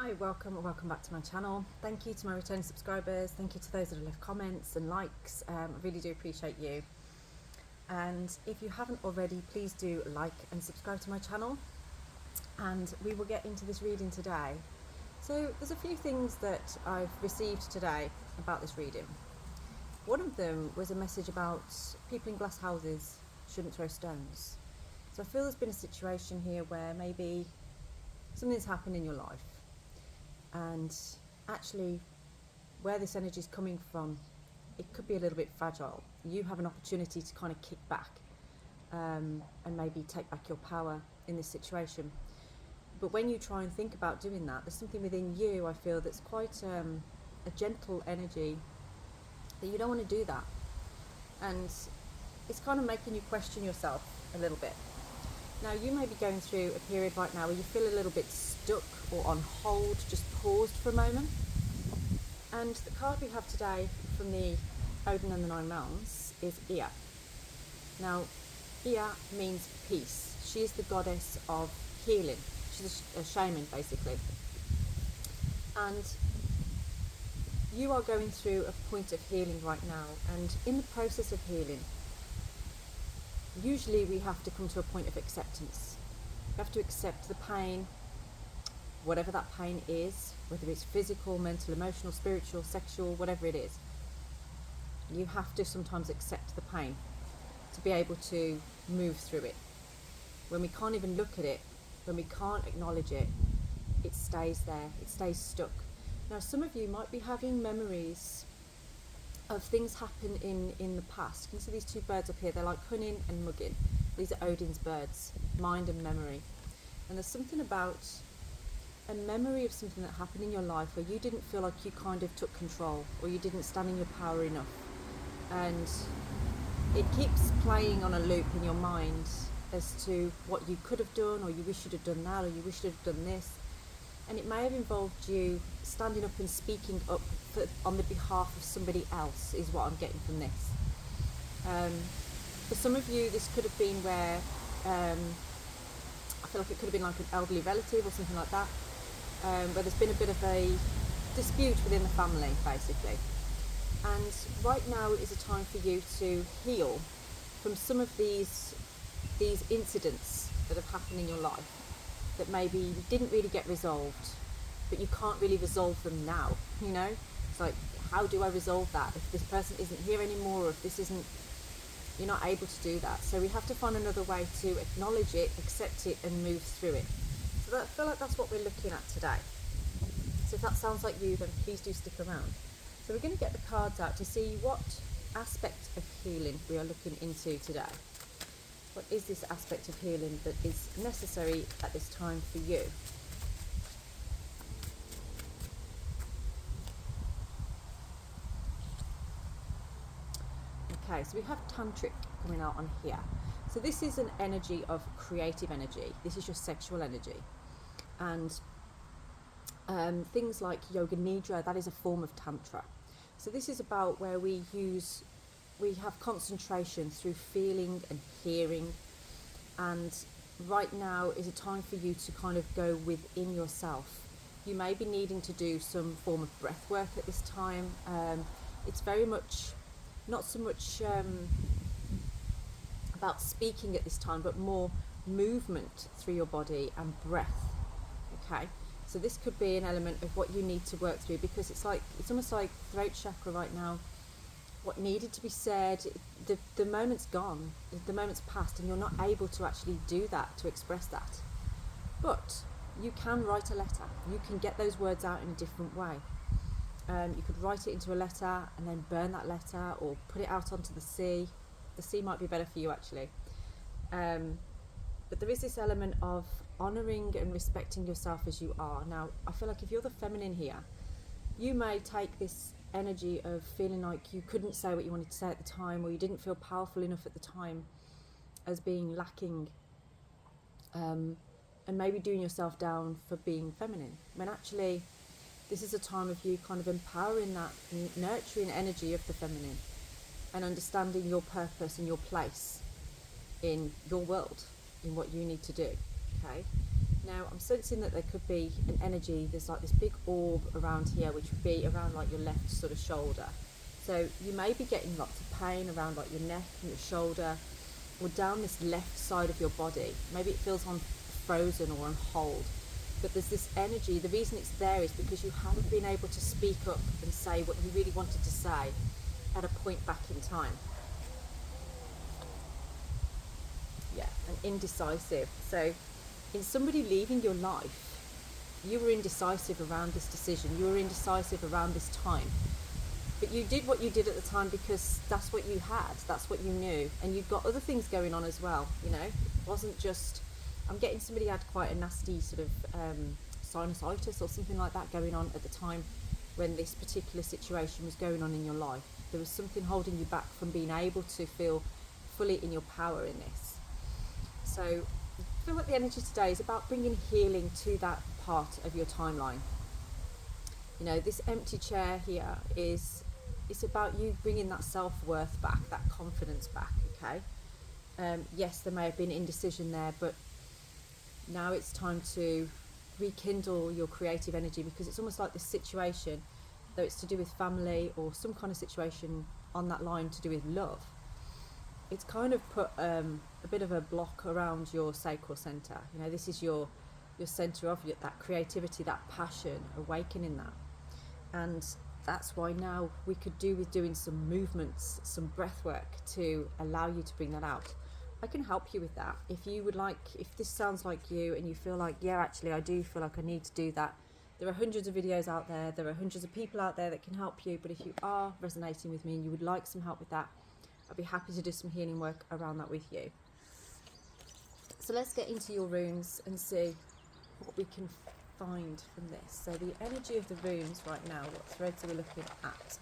Hi, welcome back to my channel. Thank you to my returning subscribers. Thank you to those that have left comments and likes. I really do appreciate you. And if you haven't already, please do like and subscribe to my channel. And we will get into this reading today. So there's a few things that I've received today about this reading. One of them was a message about people in glass houses shouldn't throw stones. So I feel there's been a situation here where maybe something's happened in your life. And actually, where this energy is coming from, it could be a little bit fragile. You have an opportunity to kind of kick back and maybe take back your power in this situation. But when you try and think about doing that, there's something within you, I feel, that's quite a gentle energy that you don't want to do that. And it's kind of making you question yourself a little bit. Now, you may be going through a period right now where you feel a little bit stuck or on hold, just paused for a moment. And the card we have today from the Odin and the Nine Realms is Ea. Now, Ea means peace. She is the goddess of healing. She's a shaman, basically. And you are going through a point of healing right now. And in the process of healing, usually we have to come to a point of acceptance. We have to accept the pain, whatever that pain is, whether it's physical, mental, emotional, spiritual, sexual, whatever it is. You have to sometimes accept the pain to be able to move through it. When we can't even look at it, when we can't acknowledge it, it stays there, it stays stuck. Now, some of you might be having memories of things happen in the past. You can see these two birds up here, they're like Cunning and Muggin. These are Odin's birds, mind and memory. And there's something about a memory of something that happened in your life where you didn't feel like you kind of took control, or you didn't stand in your power enough. And it keeps playing on a loop in your mind as to what you could have done, or you wish you'd have done that, or you wish you'd have done this. And it may have involved you standing up and speaking up on the behalf of somebody else, is what I'm getting from this. For some of you, this could have been where, I feel like it could have been like an elderly relative or something like that, where there's been a bit of a dispute within the family, basically. And right now is a time for you to heal from some of these incidents that have happened in your life that maybe didn't really get resolved, but you can't really resolve them now, you know? It's like, how do I resolve that if this person isn't here anymore, or if this isn't, you're not able to do that. So we have to find another way to acknowledge it, accept it, and move through it. So I feel like that's what we're looking at today. So if that sounds like you, then please do stick around. So we're going to get the cards out to see what aspect of healing we are looking into today. What is this aspect of healing that is necessary at this time for you? Okay, so we have tantric coming out on here. So this is an energy of creative energy. This is your sexual energy. And things like yoga nidra, that is a form of tantra. So this is about where we have concentration through feeling and hearing. And right now is a time for you to kind of go within yourself. You may be needing to do some form of breath work at this time. It's very much, not so much about speaking at this time, but more movement through your body and breath. Okay, so this could be an element of what you need to work through, because it's almost like throat chakra right now. What needed to be said, the moment's gone, the moment's passed, and you're not able to actually do that, to express that. But you can write a letter. You can get those words out in a different way. You could write it into a letter and then burn that letter, or put it out onto the sea. The sea might be better for you, actually. But there is this element of honouring and respecting yourself as you are. Now, I feel like if you're the feminine here, you may take this energy of feeling like you couldn't say what you wanted to say at the time, or you didn't feel powerful enough at the time, as being lacking, and maybe doing yourself down for being feminine, when actually this is a time of you kind of empowering that nurturing energy of the feminine and understanding your purpose and your place in your world, in what you need to do. Okay, Now I'm sensing that there could be an energy, there's like this big orb around here, which would be around like your left sort of shoulder. So you may be getting lots of pain around like your neck and your shoulder, or down this left side of your body. Maybe it feels on frozen or on hold. But there's this energy, the reason it's there is because you haven't been able to speak up and say what you really wanted to say at a point back in time. Yeah, and indecisive. So in somebody leaving your life, you were indecisive around this decision. You were indecisive around this time. But you did what you did at the time because that's what you had, that's what you knew. And you've got other things going on as well, you know. It wasn't just, I'm getting somebody had quite a nasty sort of sinusitis or something like that going on at the time when this particular situation was going on in your life. There was something holding you back from being able to feel fully in your power in this. So I feel like the energy today is about bringing healing to that part of your timeline. You know, this empty chair here it's about you bringing that self-worth back, that confidence back, okay? Yes, there may have been indecision there, but now it's time to rekindle your creative energy, because it's almost like this situation, though it's to do with family or some kind of situation on that line to do with love, it's kind of put a bit of a block around your sacral center. You know, this is your center of that creativity, that passion, awakening that. And that's why now we could do with doing some movements, some breath work to allow you to bring that out. I can help you with that. If you would like, if this sounds like you and you feel like, yeah, actually I do feel like I need to do that, there are hundreds of videos out there, there are hundreds of people out there that can help you. But if you are resonating with me and you would like some help with that, I'd be happy to do some healing work around that with you. So let's get into your runes and see what we can find from this. So the energy of the runes right now, what threads are we looking at?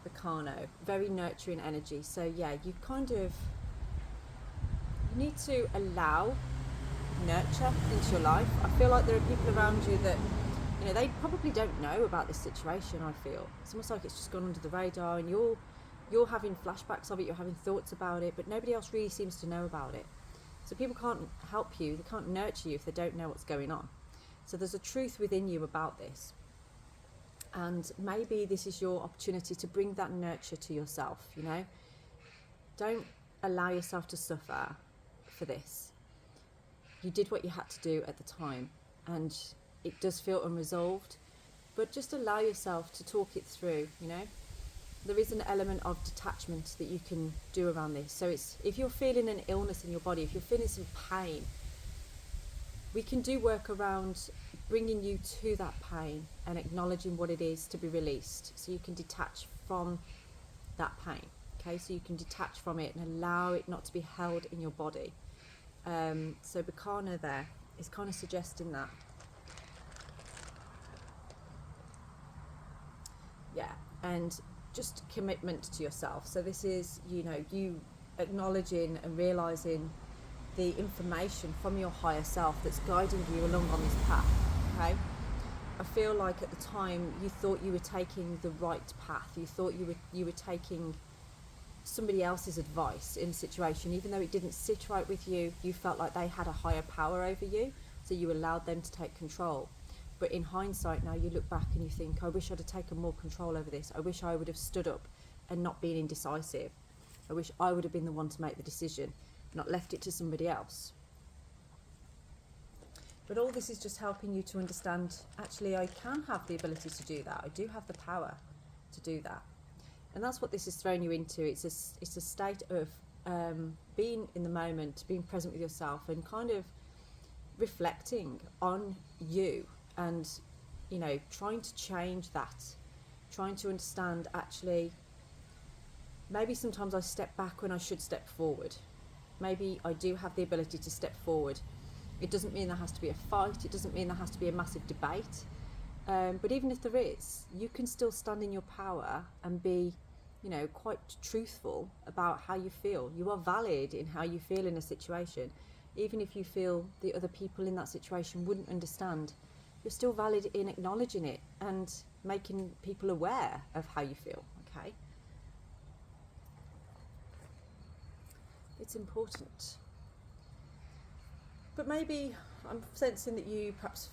The Carno, very nurturing energy. So yeah, you need to allow nurture into your life. I feel like there are people around you that, you know, they probably don't know about this situation. I feel it's almost like it's just gone under the radar, and you're having flashbacks of it, you're having thoughts about it, but nobody else really seems to know about it. So people can't help you, they can't nurture you if they don't know what's going on. So there's a truth within you about this. And maybe this is your opportunity to bring that nurture to yourself, you know. Don't allow yourself to suffer for this. You did what you had to do at the time, and it does feel unresolved, but just allow yourself to talk it through, you know. There is an element of detachment that you can do around this. So it's, if you're feeling an illness in your body, if you're feeling some pain, we can do work around bringing you to that pain and acknowledging what it is to be released, so you can detach from that pain. Okay, so you can detach from it and allow it not to be held in your body. So Bacana there is kind of suggesting that. Yeah, and just commitment to yourself. So this is, you know, you acknowledging and realizing the information from your higher self that's guiding you along on this path. Okay, I feel like at the time you thought you were taking the right path. You thought you were taking somebody else's advice in a situation, even though it didn't sit right with you. You felt like they had a higher power over you, so you allowed them to take control. But in hindsight now, you look back and you think, I wish I'd have taken more control over this. I wish I would have stood up and not been indecisive. I wish I would have been the one to make the decision, not left it to somebody else. But all this is just helping you to understand, actually, I can have the ability to do that. I do have the power to do that. And that's what this has thrown you into. It's a state of being in the moment, being present with yourself, and kind of reflecting on you, and, you know, trying to change that, trying to understand, actually, maybe sometimes I step back when I should step forward. Maybe I do have the ability to step forward. It doesn't mean there has to be a fight. It doesn't mean there has to be a massive debate. But even if there is, you can still stand in your power and be, you know, quite truthful about how you feel. You are valid in how you feel in a situation. Even if you feel the other people in that situation wouldn't understand, you're still valid in acknowledging it and making people aware of how you feel, okay? It's important. But maybe I'm sensing that you perhaps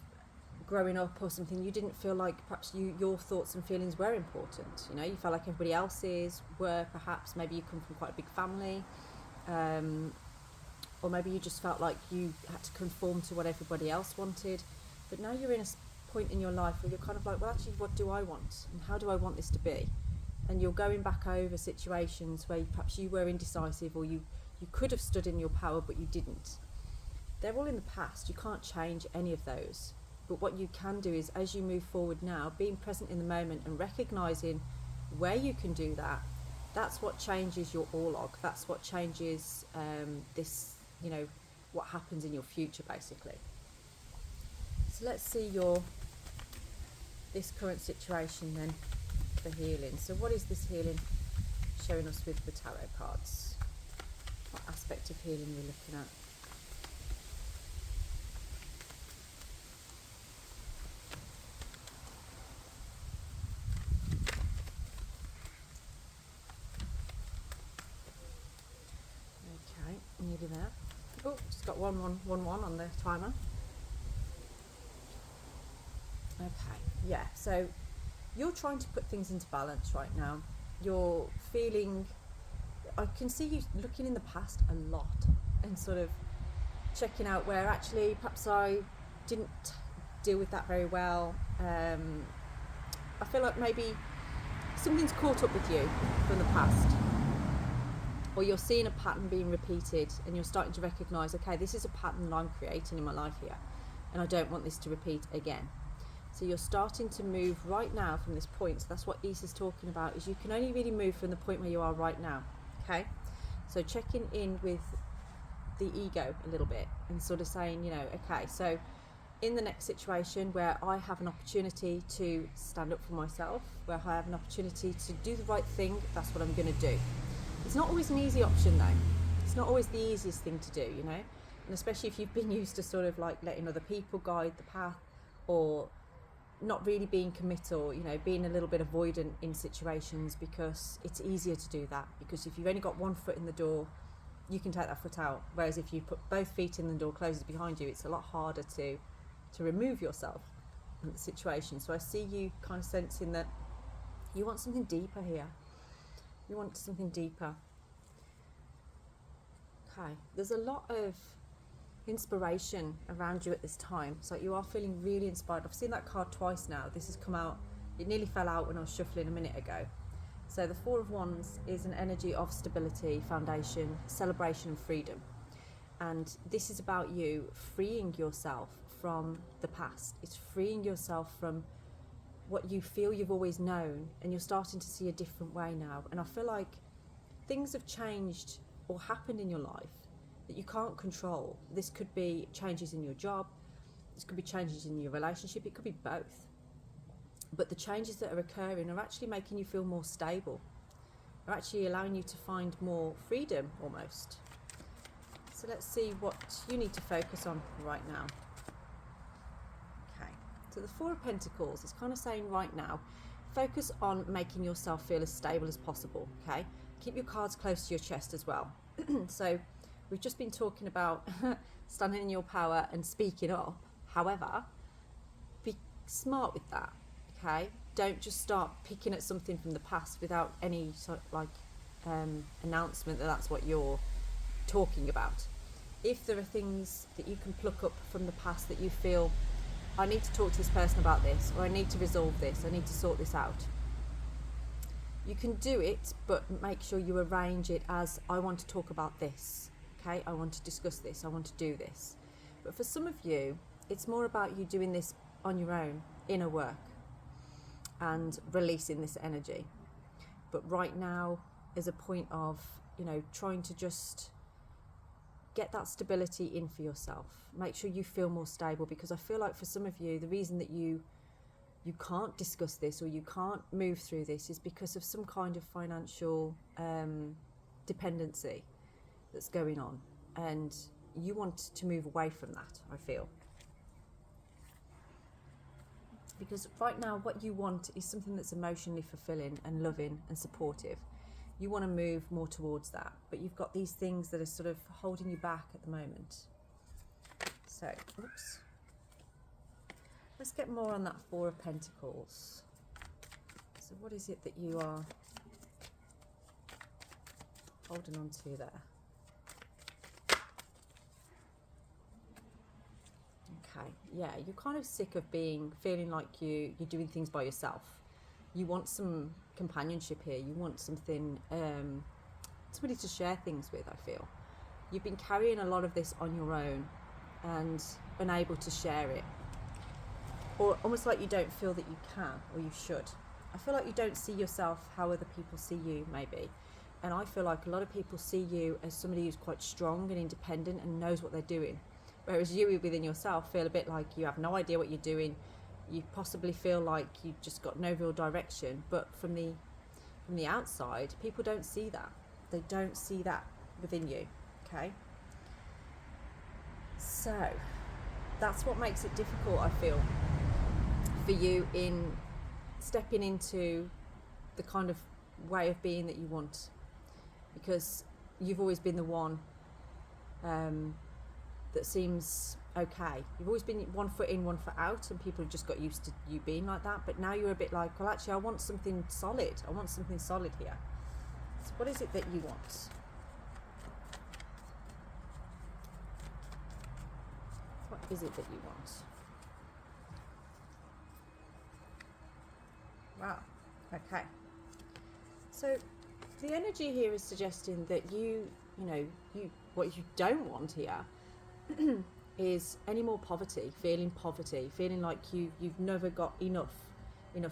growing up or something, you didn't feel like perhaps your thoughts and feelings were important. You know, you felt like everybody else's were. Perhaps maybe you come from quite a big family, or maybe you just felt like you had to conform to what everybody else wanted. But now you're in a point in your life where you're kind of like, well, actually, what do I want, and how do I want this to be? And you're going back over situations where perhaps you were indecisive, or you could have stood in your power but you didn't. They're all in the past. You can't change any of those. But what you can do is, as you move forward now, being present in the moment and recognising where you can do that, that's what changes your orlog. That's what changes this, you know, what happens in your future, basically. So let's see this current situation then for healing. So what is this healing showing us with the tarot cards? What aspect of healing we're looking at? Okay, nearly there. Oh, just got 1-1-1-1 on the timer. Okay, yeah, so you're trying to put things into balance right now. You're feeling, I can see you looking in the past a lot and sort of checking out where actually perhaps I didn't deal with that very well. I feel like maybe something's caught up with you from the past, or you're seeing a pattern being repeated and you're starting to recognise, okay, this is a pattern that I'm creating in my life here and I don't want this to repeat again. So you're starting to move right now from this point. So that's what Isa's talking about, is you can only really move from the point where you are right now. Okay, so checking in with the ego a little bit and sort of saying, you know, okay, so in the next situation where I have an opportunity to stand up for myself, where I have an opportunity to do the right thing, that's what I'm going to do. It's not always an easy option though. It's not always the easiest thing to do, you know, and especially if you've been used to sort of like letting other people guide the path, or not really being committal, you know, being a little bit avoidant in situations, because it's easier to do that, because if you've only got one foot in the door, you can take that foot out, whereas if you put both feet in, the door closes behind you, it's a lot harder to remove yourself from the situation. So I see you kind of sensing that you want something deeper here. You want something deeper. Okay, there's a lot of inspiration around you at this time. So you are feeling really inspired. I've seen that card twice now. This has come out, it nearly fell out when I was shuffling a minute ago. So the Four of Wands is an energy of stability, foundation, celebration and freedom. And this is about you freeing yourself from the past. It's freeing yourself from what you feel you've always known, and you're starting to see a different way now. And I feel like things have changed or happened in your life that you can't control. This could be changes in your job, this could be changes in your relationship, it could be both. But the changes that are occurring are actually making you feel more stable. They're actually allowing you to find more freedom almost. So let's see what you need to focus on right now. Okay, so the Four of Pentacles is kind of saying right now, focus on making yourself feel as stable as possible, okay? Keep your cards close to your chest as well. So we've just been talking about standing in your power and speaking up. However, be smart with that, okay? Don't just start picking at something from the past without any sort of like announcement that that's what you're talking about. If there are things that you can pluck up from the past that you feel, I need to talk to this person about this, or I need to resolve this, I need to sort this out, you can do it, but make sure you arrange it as, I want to talk about this, okay? I want to discuss this, I want to do this. But for some of you, it's more about you doing this on your own, inner work, and releasing this energy. But right now is a point of, you know, trying to just get that stability in for yourself. Make sure you feel more stable, because I feel like for some of you, the reason that you can't discuss this or you can't move through this is because of some kind of financial dependency that's going on, and you want to move away from that, I feel. Because right now what you want is something that's emotionally fulfilling and loving and supportive. You want to move more towards that, but you've got these things that are sort of holding you back at the moment. So, oops. Let's get more on that Four of Pentacles. So what is it that you are holding on to there? Okay, yeah, you're kind of sick of feeling like you're doing things by yourself. You want some companionship here. You want something, somebody to share things with, I feel. You've been carrying a lot of this on your own and unable to share it. Or almost like you don't feel that you can or you should. I feel like you don't see yourself how other people see you, maybe. And I feel like a lot of people see you as somebody who's quite strong and independent and knows what they're doing. Whereas you within yourself feel a bit like you have no idea what you're doing. You possibly feel like you've just got no real direction. But from the outside, people don't see that. They don't see that within you, okay? So that's what makes it difficult, I feel, for you in stepping into the kind of way of being that you want, because you've always been the one that seems okay. You've always been 1 foot in, 1 foot out, and people have just got used to you being like that. But now you're a bit like, well, actually, I want something solid. I want something solid here. So what is it that you want? What is it that you want? Wow. Okay. So the energy here is suggesting that what you don't want here is any more poverty, feeling like you've never got enough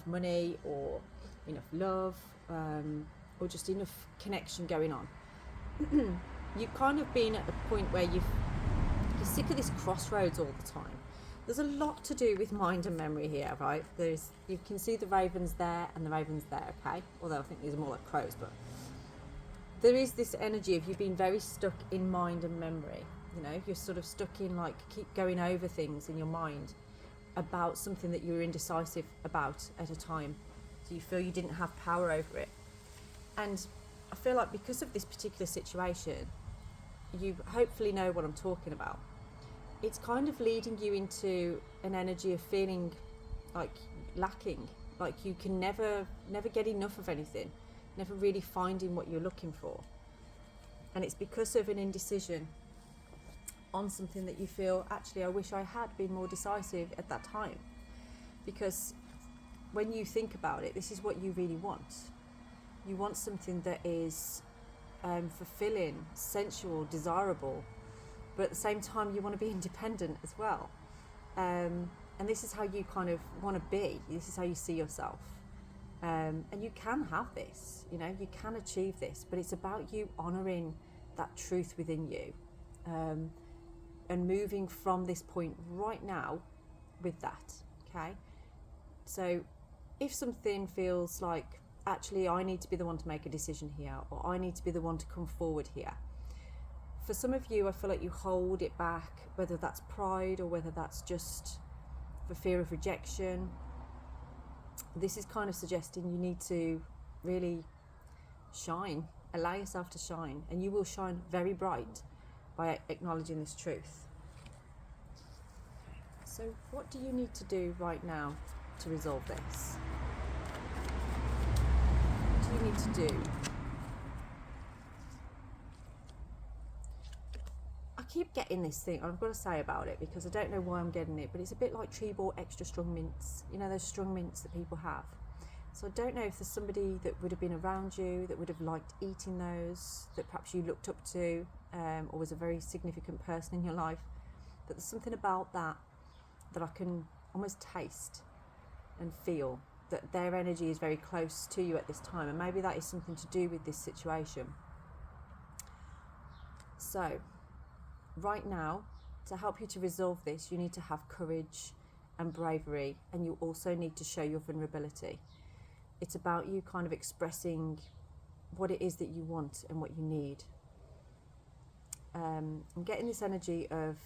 money or enough love, or just enough connection going on. You've kind of been at the point where you're sick of this crossroads all the time. There's a lot to do with mind and memory here, right? You can see the ravens there and the ravens there, okay? Although I think these are more like crows, but there is this energy of you being very stuck in mind and memory. You know, you're sort of stuck in, like, keep going over things in your mind about something that you were indecisive about at a time. So you feel you didn't have power over it. And I feel like because of this particular situation, you hopefully know what I'm talking about. It's kind of leading you into an energy of feeling like lacking, like you can never get enough of anything, never really finding what you're looking for. And it's because of an indecision on something that you feel, actually, I wish I had been more decisive at that time. Because when you think about it, this is what you really want. You want something that is fulfilling, sensual, desirable, but at the same time you want to be independent as well. And this is how you kind of want to be. This is how you see yourself. And you can have this, you can achieve this, but it's about you honouring that truth within you, and moving from this point right now with that, okay? So if something feels like, actually, I need to be the one to make a decision here, or I need to be the one to come forward here. For some of you, I feel like you hold it back, whether that's pride or whether that's just for fear of rejection. This is kind of suggesting you need to really shine, allow yourself to shine, and you will shine very bright by acknowledging this truth. So what do you need to do right now to resolve this? What do you need to do? I keep getting this thing, I've got to say about it, because I don't know why I'm getting it, but it's a bit like tree ball extra strong mints, those strong mints that people have. So I don't know if there's somebody that would have been around you that would have liked eating those, that perhaps you looked up to, or was a very significant person in your life, but there's something about that I can almost taste and feel that their energy is very close to you at this time, and maybe that is something to do with this situation. So right now, to help you to resolve this, you need to have courage and bravery, and you also need to show your vulnerability. It's about you kind of expressing what it is that you want and what you need. I'm getting this energy of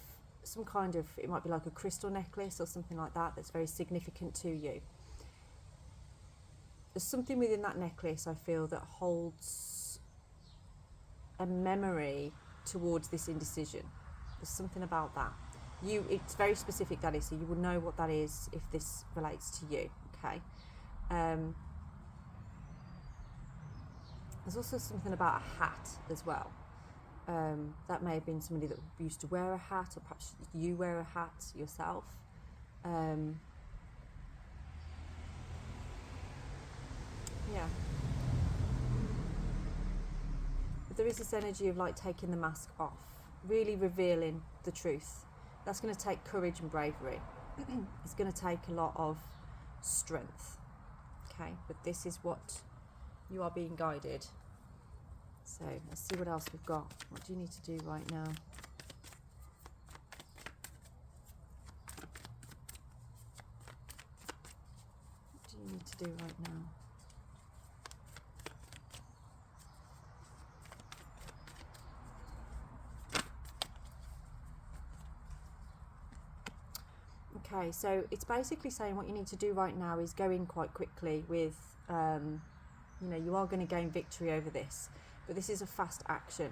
some kind of, it might be like a crystal necklace or something like that that's very significant to you. There's something within that necklace, I feel, that holds a memory towards this indecision. There's something about that. it's very specific, that is, so you will know what that is if this relates to you. Okay. There's also something about a hat as well. That may have been somebody that used to wear a hat, or perhaps you wear a hat yourself. Yeah. But there is this energy of like taking the mask off, really revealing the truth. That's going to take courage and bravery. It's going to take a lot of strength. Okay, but this is what you are being guided. So let's see what else we've got. What do you need to do right now? What do you need to do right now? Okay, so it's basically saying what you need to do right now is go in quite quickly with, you know, you are going to gain victory over this, but this is a fast action.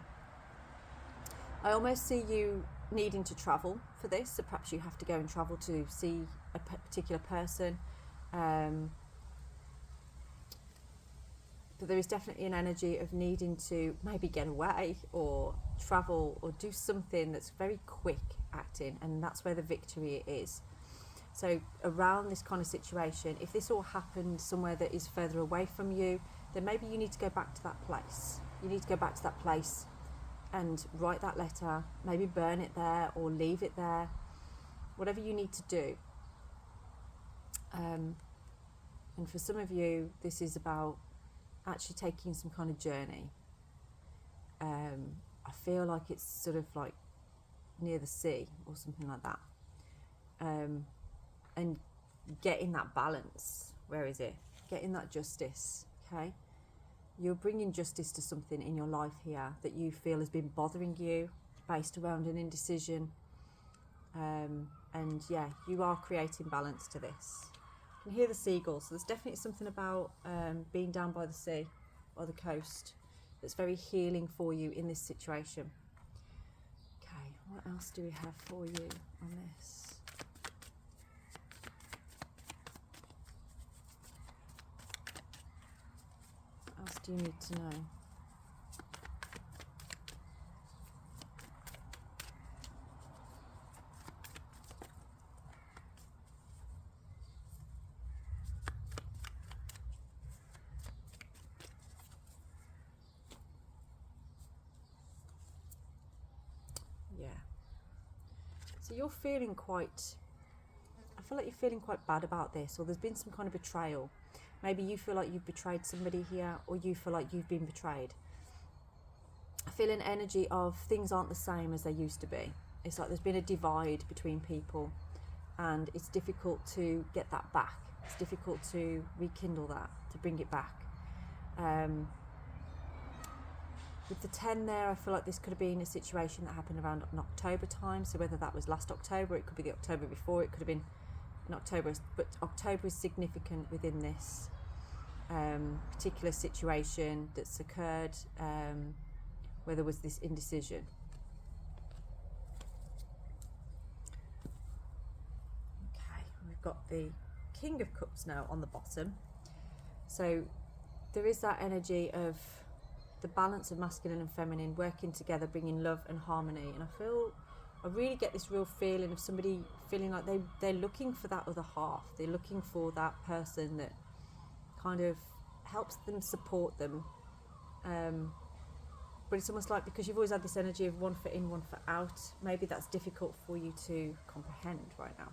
I almost see you needing to travel for this, so perhaps you have to go and travel to see a particular person. But there is definitely an energy of needing to maybe get away or travel or do something that's very quick acting, and that's where the victory is. So around this kind of situation, if this all happened somewhere that is further away from you, then maybe you need to go back to that place. You need to go back to that place and write that letter, maybe burn it there or leave it there, whatever you need to do. And for some of you, this is about actually taking some kind of journey. I feel like it's sort of like near the sea or something like that. And getting that balance. Where is it? Getting that justice, okay? You're bringing justice to something in your life here that you feel has been bothering you, based around an indecision. And yeah, you are creating balance to this. You can hear the seagulls, so there's definitely something about being down by the sea or the coast that's very healing for you in this situation. Okay, what else do we have for you on this? What else do you need to know? Yeah. So you're feeling quite, I feel like you're feeling quite bad about this, or there's been some kind of betrayal. Maybe you feel like you've betrayed somebody here, or you feel like you've been betrayed. I feel an energy of things aren't the same as they used to be. It's like there's been a divide between people, and it's difficult to get that back. It's difficult to rekindle that, to bring it back. With the 10 there, I feel like this could have been a situation that happened around an October time. So whether that was last October, it could be the October before, it could have been in October. But October is significant within this particular situation that's occurred, where there was this indecision. Okay, we've got the King of Cups now on the bottom. So there is that energy of the balance of masculine and feminine working together, bringing love and harmony. And I really get this real feeling of somebody feeling like they're looking for that other half. They're looking for that person that kind of helps them, support them. But it's almost like, because you've always had this energy of one foot in, one foot out, maybe that's difficult for you to comprehend right now.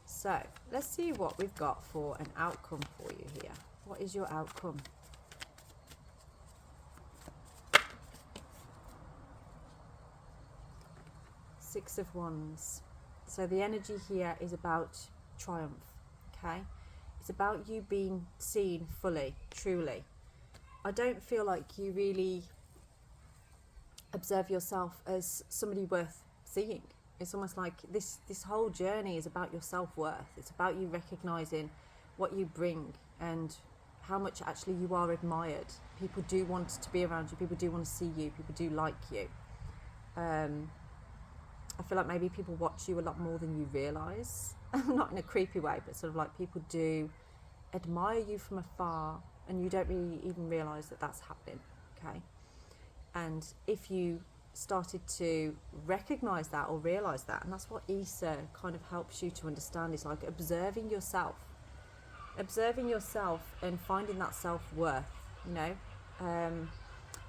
So let's see what we've got for an outcome for you here. What is your outcome? Six of Wands. So the energy here is about triumph, okay? It's about you being seen fully, truly. I don't feel like you really observe yourself as somebody worth seeing. It's almost like this whole journey is about your self-worth. It's about you recognizing what you bring and how much actually you are admired. People do want to be around you. People do want to see you. People do like you. I feel like maybe people watch you a lot more than you realise. Not in a creepy way, but sort of like people do admire you from afar and you don't really even realise that that's happening, okay? And if you started to recognise that or realise that, and that's what Isa kind of helps you to understand, is like observing yourself and finding that self-worth, you know.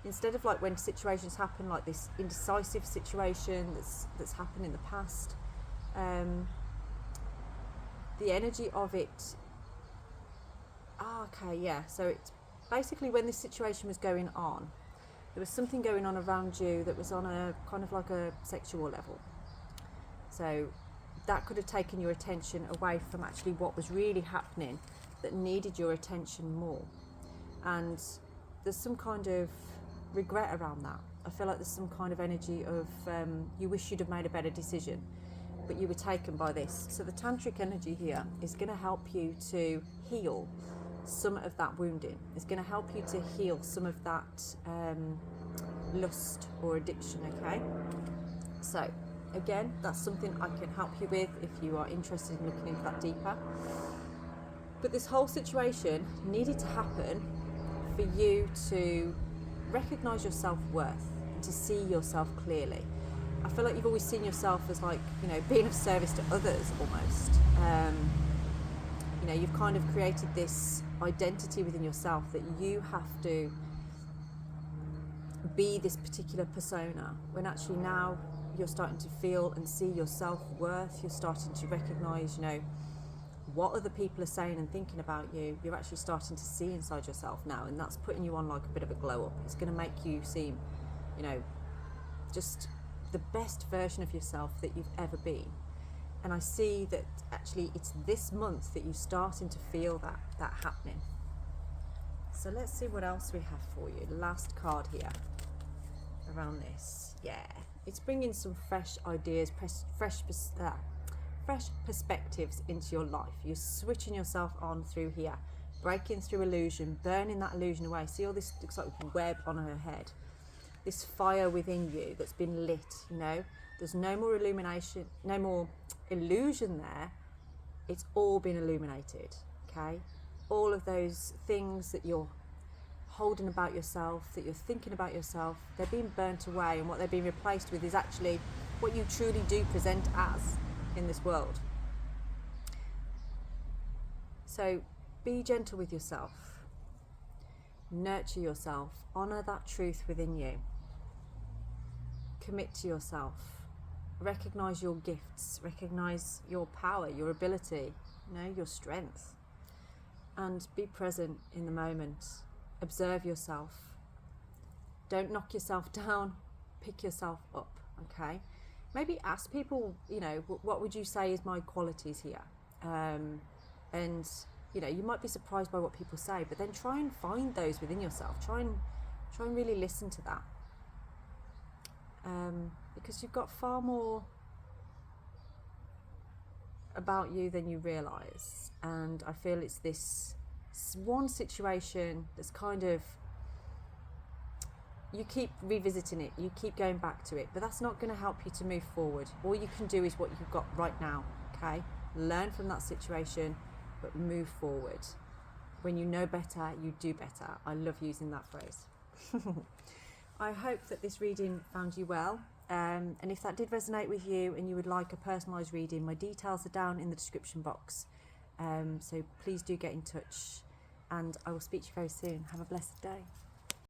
Instead of like when situations happen like this indecisive situation that's happened in the past, the energy of it, so it's basically when this situation was going on, there was something going on around you that was on a kind of like a sexual level. So that could have taken your attention away from actually what was really happening that needed your attention more. And there's some kind of regret around that. I feel like there's some kind of energy of you wish you'd have made a better decision, but you were taken by this. So the tantric energy here is going to help you to heal some of that wounding. It's going to help you to heal some of that lust or addiction, okay? So again, that's something I can help you with if you are interested in looking into that deeper. But this whole situation needed to happen for you to recognise your self-worth and to see yourself clearly. I feel like you've always seen yourself as like, you know, being of service to others almost. You know, you've kind of created this identity within yourself that you have to be this particular persona, when actually now you're starting to feel and see your self-worth. You're starting to recognise, you know, what other people are saying and thinking about you. You're actually starting to see inside yourself now, and that's putting you on like a bit of a glow up. It's going to make you seem, you know, just the best version of yourself that you've ever been. And I see that actually it's this month that you're starting to feel that happening. So let's see what else we have for you. Last card here around this. Yeah, it's bringing some fresh ideas, fresh perspectives into your life. You're switching yourself on through here, breaking through illusion, burning that illusion away. See all this looks like a web on her head, this fire within you that's been lit, you know. There's no more illumination, no more illusion there. It's all been illuminated, okay? All of those things that you're holding about yourself, that you're thinking about yourself, they're being burnt away, and what they're being replaced with is actually what you truly do present as in this world. So be gentle with yourself, nurture yourself, honor that truth within you, commit to yourself, recognize your gifts, recognize your power, your ability, you know, your strength, and be present in the moment. Observe yourself. Don't knock yourself down, pick yourself up, okay? Maybe ask people, you know, what would you say is my qualities here? And, you know, you might be surprised by what people say, but then try and find those within yourself. Try and really listen to that. Because you've got far more about you than you realise. And I feel it's this one situation that's kind of, you keep revisiting it, you keep going back to it, but that's not going to help you to move forward. All you can do is what you've got right now, okay? Learn from that situation, but move forward. When you know better, you do better. I love using that phrase. I hope that this reading found you well. And if that did resonate with you and you would like a personalised reading, my details are down in the description box. So please do get in touch, and I will speak to you very soon. Have a blessed day.